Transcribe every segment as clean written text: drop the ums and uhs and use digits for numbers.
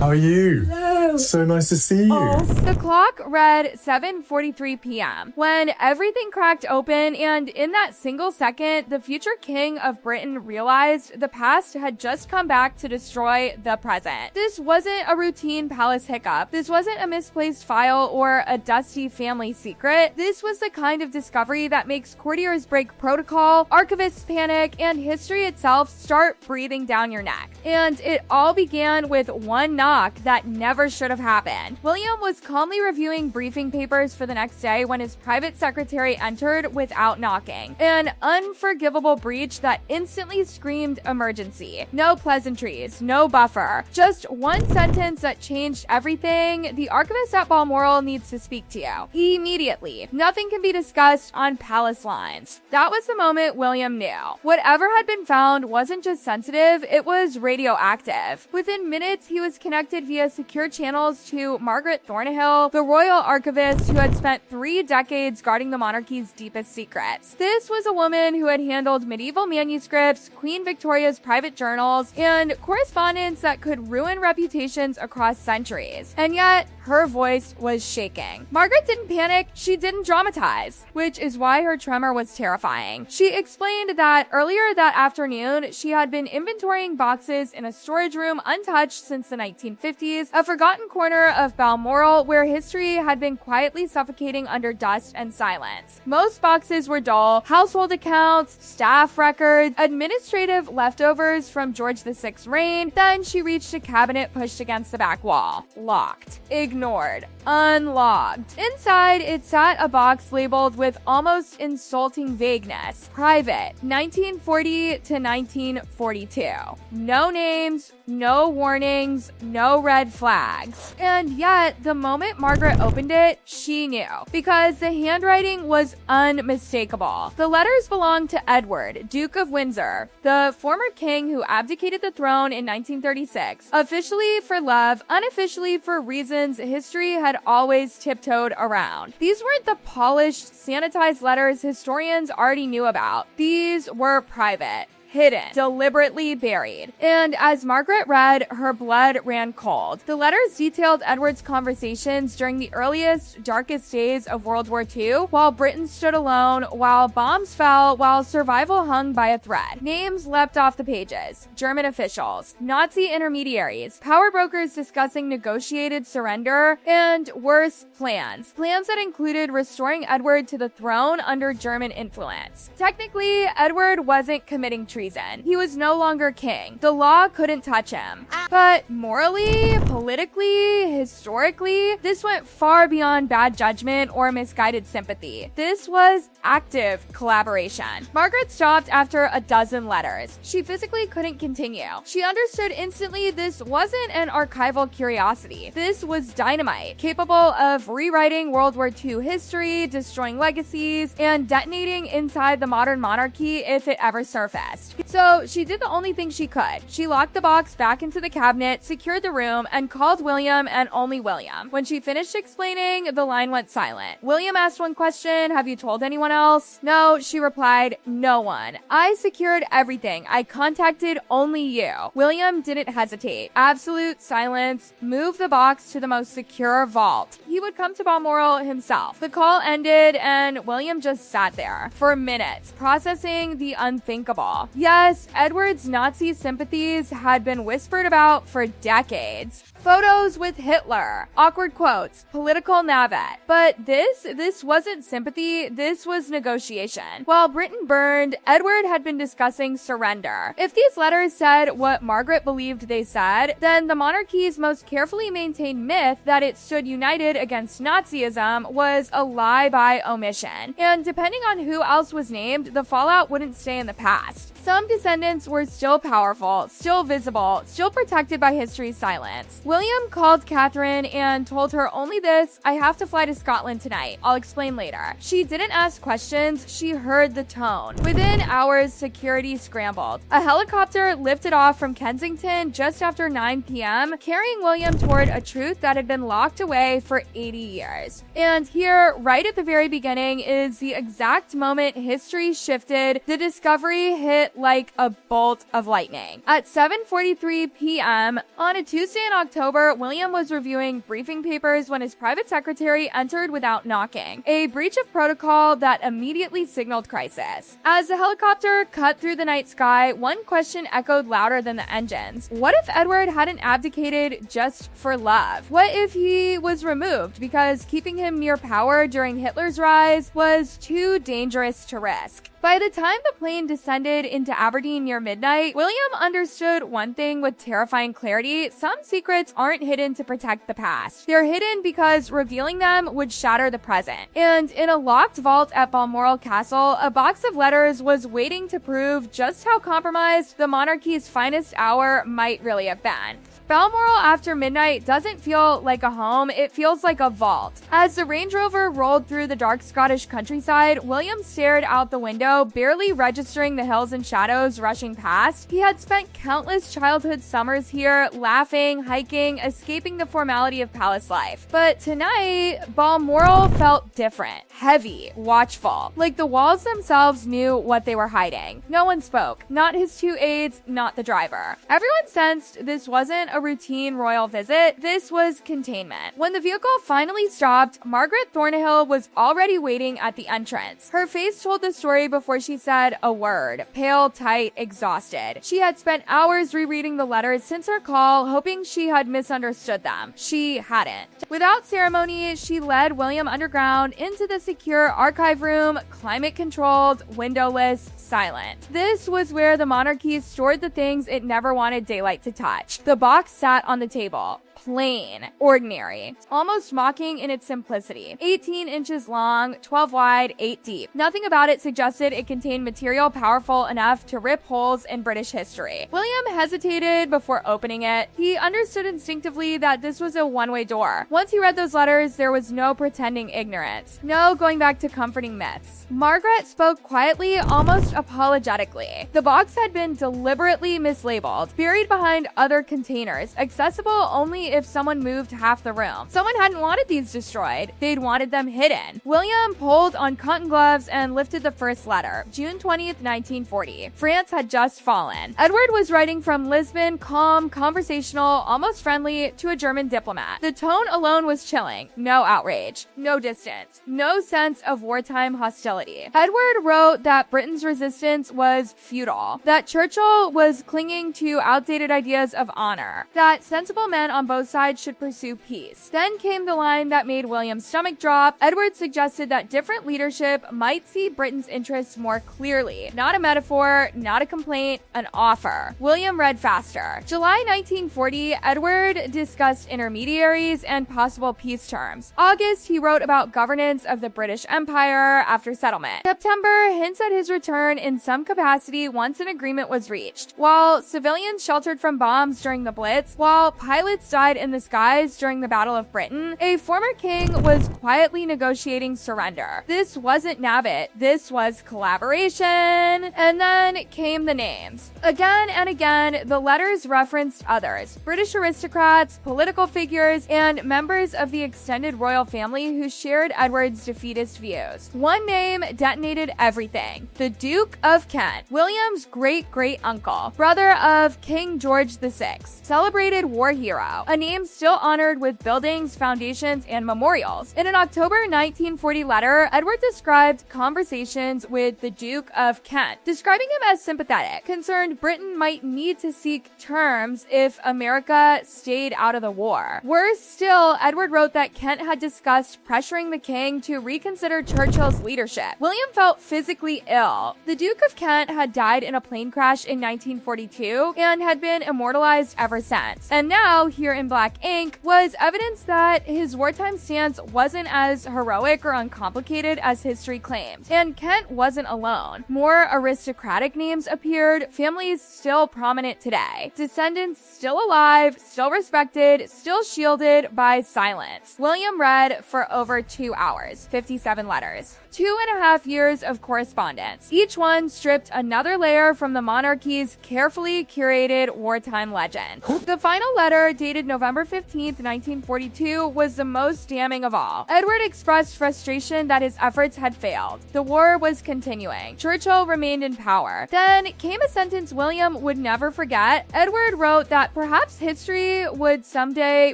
How are you? Hello. So nice to see you. Oh. The clock read 7:43 p.m. when everything cracked open, and in that single second, the future king of Britain realized the past had just come back to destroy the present. This wasn't a routine palace hiccup. This wasn't a misplaced file or a dusty family secret. This was the kind of discovery that makes courtiers break protocol, archivists panic, and history itself start breathing down your neck. And it all began with one knock that never should have happened. William was calmly reviewing briefing papers for the next day when his private secretary entered without knocking. An unforgivable breach that instantly screamed emergency. No pleasantries, no buffer. Just one sentence that changed everything. The archivist at Balmoral needs to speak to you. Immediately. Nothing can be discussed on palace lines. That was the moment William knew. Whatever had been found wasn't just sensitive, it was radioactive. Within minutes, he was connected via secure channels to Margaret Thornhill, the royal archivist who had spent 3 decades guarding the monarchy's deepest secrets. This was a woman who had handled medieval manuscripts, Queen Victoria's private journals, and correspondence that could ruin reputations across centuries. And yet, her voice was shaking. Margaret didn't panic, she didn't dramatize, which is why her tremor was terrifying. She explained that earlier that afternoon, she had been inventorying boxes in a storage room untouched since the 1950s, a forgotten corner of Balmoral where history had been quietly suffocating under dust and silence. Most boxes were dull, household accounts, staff records, administrative leftovers from George VI's reign. Then she reached a cabinet pushed against the back wall. Locked. Ignored. Unlocked. Inside, it sat a box labeled with almost insulting vagueness. Private, 1940 to 1942. No names, no warnings, no red flags. And yet, the moment Margaret opened it, she knew. Because the handwriting was unmistakable. The letters belonged to Edward, Duke of Windsor, the former king who abdicated the throne in 1936. Officially for love, unofficially for reasons history had always tiptoed around. These weren't the polished, sanitized letters historians already knew about. These were private. Hidden, deliberately buried. And as Margaret read, her blood ran cold. The letters detailed Edward's conversations during the earliest, darkest days of World War II, while Britain stood alone, while bombs fell, while survival hung by a thread. Names leapt off the pages. German officials, Nazi intermediaries, power brokers discussing negotiated surrender, and worse, plans. Plans that included restoring Edward to the throne under German influence. Technically, Edward wasn't committing treason. He was no longer king. The law couldn't touch him. But morally, politically, historically, this went far beyond bad judgment or misguided sympathy. This was active collaboration. Margaret stopped after a dozen letters. She physically couldn't continue. She understood instantly this wasn't an archival curiosity. This was dynamite, capable of rewriting World War II history, destroying legacies, and detonating inside the modern monarchy if it ever surfaced. So she did the only thing she could. She locked the box back into the cabinet, secured the room, and called William and only William. When she finished explaining, the line went silent. William asked one question, "Have you told anyone else?" "No," she replied, "no one. I secured everything. I contacted only you." William didn't hesitate. Absolute silence. Moved the box to the most secure vault. He would come to Balmoral himself. The call ended, and William just sat there for minutes, processing the unthinkable. Yes, Edward's Nazi sympathies had been whispered about for decades. Photos with Hitler, awkward quotes, political navet. But this wasn't sympathy, this was negotiation. While Britain burned, Edward had been discussing surrender. If these letters said what Margaret believed they said, then the monarchy's most carefully maintained myth that it stood united against Nazism was a lie by omission. And depending on who else was named, the fallout wouldn't stay in the past. Some descendants were still powerful, still visible, still protected by history's silence. William called Catherine and told her only this: "I have to fly to Scotland tonight. I'll explain later." She didn't ask questions, she heard the tone. Within hours, security scrambled. A helicopter lifted off from Kensington just after 9 p.m., carrying William toward a truth that had been locked away for 80 years. And here, right at the very beginning, is the exact moment history shifted, the discovery hit like a bolt of lightning. At 7:43 p.m. on a Tuesday in October, William was reviewing briefing papers when his private secretary entered without knocking, a breach of protocol that immediately signaled crisis. As the helicopter cut through the night sky, one question echoed louder than the engines. What if Edward hadn't abdicated just for love? What if he was removed because keeping him near power during Hitler's rise was too dangerous to risk? By the time the plane descended into Aberdeen near midnight, William understood one thing with terrifying clarity: some secrets aren't hidden to protect the past. They're hidden because revealing them would shatter the present. And in a locked vault at Balmoral Castle, a box of letters was waiting to prove just how compromised the monarchy's finest hour might really have been. Balmoral after midnight doesn't feel like a home, it feels like a vault. As the Range Rover rolled through the dark Scottish countryside, William stared out the window, barely registering the hills and shadows rushing past. He had spent countless childhood summers here, laughing, hiking, escaping the formality of palace life. But tonight, Balmoral felt different, heavy, watchful, like the walls themselves knew what they were hiding. No one spoke, not his two aides, not the driver. Everyone sensed this wasn't a routine royal visit, this was containment. When the vehicle finally stopped, Margaret Thornhill was already waiting at the entrance. Her face told the story before she said a word: pale, tight, exhausted. She had spent hours rereading the letters since her call, hoping she had misunderstood them. She hadn't. Without ceremony, she led William underground into the secure archive room, climate-controlled, windowless, silent. This was where the monarchy stored the things it never wanted daylight to touch. The box sat on the table. Plain, ordinary, almost mocking in its simplicity. 18 inches long, 12 wide, 8 deep. Nothing about it suggested it contained material powerful enough to rip holes in British history. William hesitated before opening it. He understood instinctively that this was a one-way door. Once he read those letters, there was no pretending ignorance. No going back to comforting myths. Margaret spoke quietly, almost apologetically. The box had been deliberately mislabeled, buried behind other containers, accessible only if someone moved half the room. Someone hadn't wanted these destroyed. They'd wanted them hidden. William pulled on cotton gloves and lifted the first letter. June 20th, 1940. France had just fallen. Edward was writing from Lisbon, calm, conversational, almost friendly, to a German diplomat. The tone alone was chilling. No outrage. No distance. No sense of wartime hostility. Edward wrote that Britain's resistance was futile. That Churchill was clinging to outdated ideas of honor. That sensible men on both sides should pursue peace. Then came the line that made William's stomach drop. Edward suggested that different leadership might see Britain's interests more clearly. Not a metaphor, not a complaint, an offer. William read faster. July 1940, Edward discussed intermediaries and possible peace terms. August, he wrote about governance of the British Empire after settlement. September, hints at his return in some capacity once an agreement was reached. While civilians sheltered from bombs during the Blitz, while pilots died in the skies during the Battle of Britain, a former king was quietly negotiating surrender. This wasn't Nabbit, this was collaboration. And then came the names. Again and again, the letters referenced others: British aristocrats, political figures, and members of the extended royal family who shared Edward's defeatist views. One name detonated everything: the Duke of Kent, William's great-great-uncle, brother of King George VI, celebrated war hero, a name still honored with buildings, foundations, and memorials. In an October 1940 letter, Edward described conversations with the Duke of Kent, describing him as sympathetic, concerned Britain might need to seek terms if America stayed out of the war. Worse still, Edward wrote that Kent had discussed pressuring the king to reconsider Churchill's leadership. William felt physically ill. The Duke of Kent had died in a plane crash in 1942 and had been immortalized ever since. And now, here in black ink, was evidence that his wartime stance wasn't as heroic or uncomplicated as history claimed. And Kent wasn't alone. More aristocratic names appeared, families still prominent today, descendants still alive, still respected, still shielded by silence. William read for over 2 hours, 57 letters. 2.5 years of correspondence, each one stripped another layer from the monarchy's carefully curated wartime legend. The final letter, dated November 15th, 1942, was the most damning of all. Edward expressed frustration that his efforts had failed. The war was continuing. Churchill remained in power. power. Then came a sentence William would never forget. Edward wrote that perhaps history would someday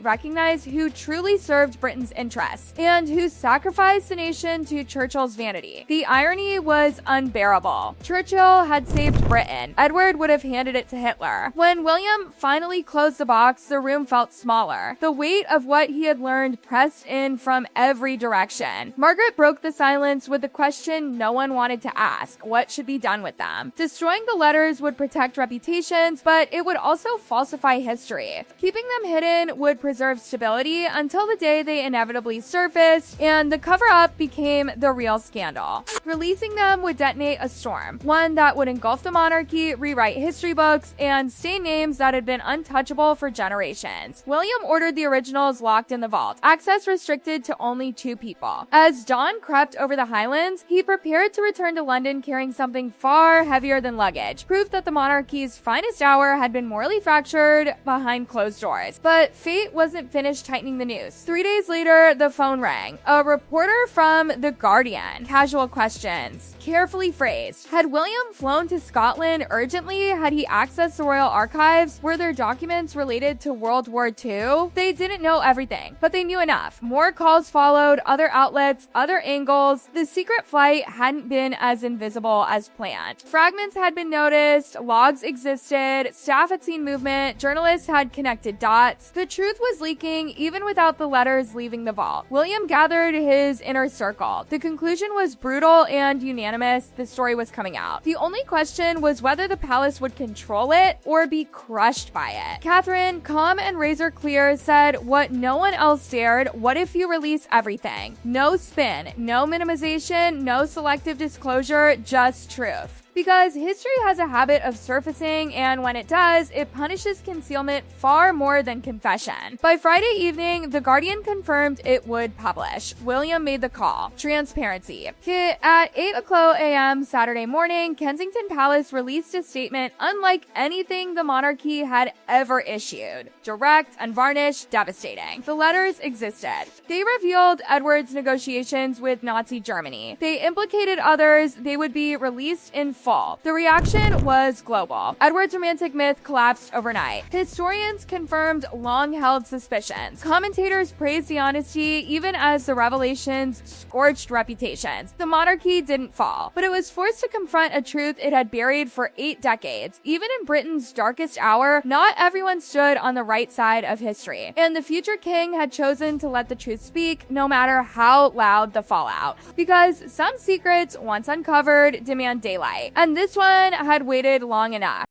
recognize who truly served Britain's interests and who sacrificed the nation to Churchill's vanity. The irony was unbearable. Churchill had saved Britain. Edward would have handed it to Hitler. When William finally closed the box, the room felt smaller. The weight of what he had learned pressed in from every direction. Margaret broke the silence with the question no one wanted to ask: what should be done with them? Destroying the letters would protect reputations, but it would also falsify history. Keeping them hidden would preserve stability until the day they inevitably surfaced, and the cover-up became the real scandal. Releasing them would detonate a storm, one that would engulf the monarchy, rewrite history books, and stain names that had been untouchable for generations. William ordered the originals locked in the vault, access restricted to only 2 people. As dawn crept over the Highlands, he prepared to return to London carrying something far heavier than luggage, proof that the monarchy's finest hour had been morally fractured behind closed doors. But fate wasn't finished tightening the noose. 3 days later, the phone rang. A reporter from The Guardian. Casual questions, carefully phrased. Had William flown to Scotland urgently? Had he accessed the royal archives? Were there documents related to World War II? They didn't know everything, but they knew enough. More calls followed, other outlets, other angles. The secret flight hadn't been as invisible as planned. Fragments had been noticed, logs existed, staff had seen movement, journalists had connected dots. The truth was leaking even without the letters leaving the vault. William gathered his inner circle. The conclusion was brutal and unanimous. The story was coming out. The only question was whether the palace would control it or be crushed by it. Catherine, calm and razor clear, said what no one else dared: what if you release everything? No spin, no minimization, no selective disclosure, just truth. Because history has a habit of surfacing, and when it does, it punishes concealment far more than confession. By Friday evening, The Guardian confirmed it would publish. William made the call. Transparency. At 8:00 a.m. Saturday morning, Kensington Palace released a statement unlike anything the monarchy had ever issued. Direct, unvarnished, devastating. The letters existed. They revealed Edward's negotiations with Nazi Germany. They implicated others. They would be released in fall. The reaction was global. Edward's romantic myth collapsed overnight. Historians confirmed long-held suspicions. Commentators praised the honesty, even as the revelations scorched reputations. The monarchy didn't fall, but it was forced to confront a truth it had buried for 8 decades. Even in Britain's darkest hour, not everyone stood on the right side of history, and the future king had chosen to let the truth speak, no matter how loud the fallout. Because some secrets, once uncovered, demand daylight. And this one had waited long enough.